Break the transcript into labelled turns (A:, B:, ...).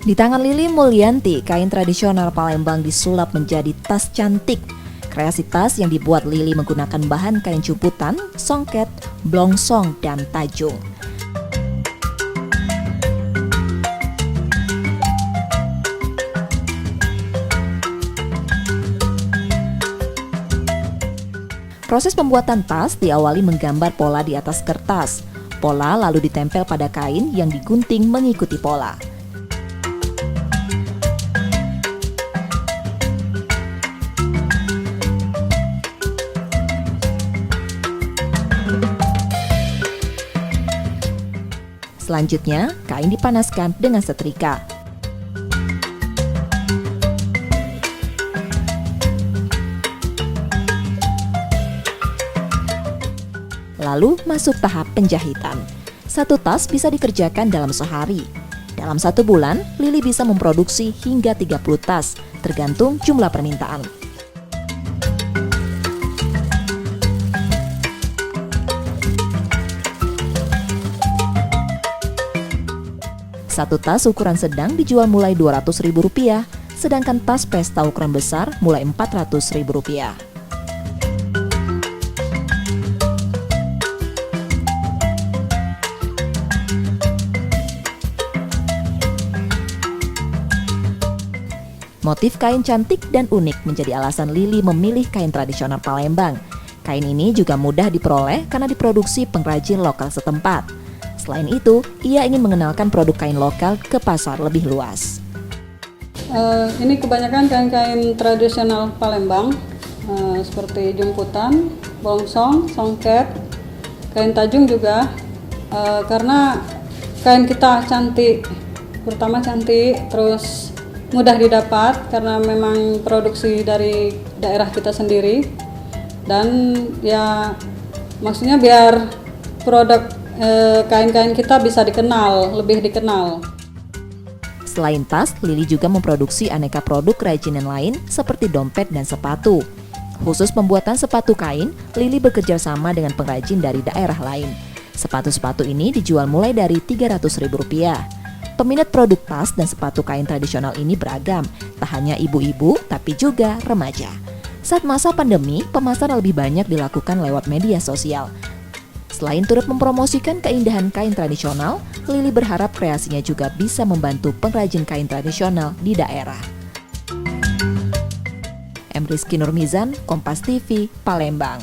A: Di tangan Lili Mulyanti, kain tradisional Palembang disulap menjadi tas cantik. Kreasi tas yang dibuat Lili menggunakan bahan kain jumputan, songket, blongsong, dan tajung. Proses pembuatan tas diawali menggambar pola di atas kertas. Pola lalu ditempel pada kain yang digunting mengikuti pola. Selanjutnya, kain dipanaskan dengan setrika. Lalu masuk tahap penjahitan. Satu tas bisa dikerjakan dalam sehari. Dalam 1 bulan, Lili bisa memproduksi hingga 30 tas, tergantung jumlah permintaan. Satu tas ukuran sedang dijual mulai Rp200.000, sedangkan tas pesta ukuran besar mulai Rp400.000. Motif kain cantik dan unik menjadi alasan Lili memilih kain tradisional Palembang. Kain ini juga mudah diperoleh karena diproduksi pengrajin lokal setempat. Selain itu, ia ingin mengenalkan produk kain lokal ke pasar lebih luas.
B: Ini kebanyakan kain-kain tradisional Palembang, seperti jumputan, blongsong, songket, kain tajung juga, karena kain kita cantik, pertama cantik, terus mudah didapat karena memang produksi dari daerah kita sendiri, dan ya maksudnya biar produk kain-kain kita bisa dikenal, lebih dikenal.
A: Selain tas, Lili juga memproduksi aneka produk kerajinan lain seperti dompet dan sepatu. Khusus pembuatan sepatu kain, Lili bekerja sama dengan pengrajin dari daerah lain. Sepatu-sepatu ini dijual mulai dari Rp300.000. Peminat produk tas dan sepatu kain tradisional ini beragam, tak hanya ibu-ibu tapi juga remaja. Saat masa pandemi, pemasaran lebih banyak dilakukan lewat media sosial. Selain turut mempromosikan keindahan kain tradisional, Lili berharap kreasinya juga bisa membantu pengrajin kain tradisional di daerah. Rizky Nurmizan, Kompas TV, Palembang.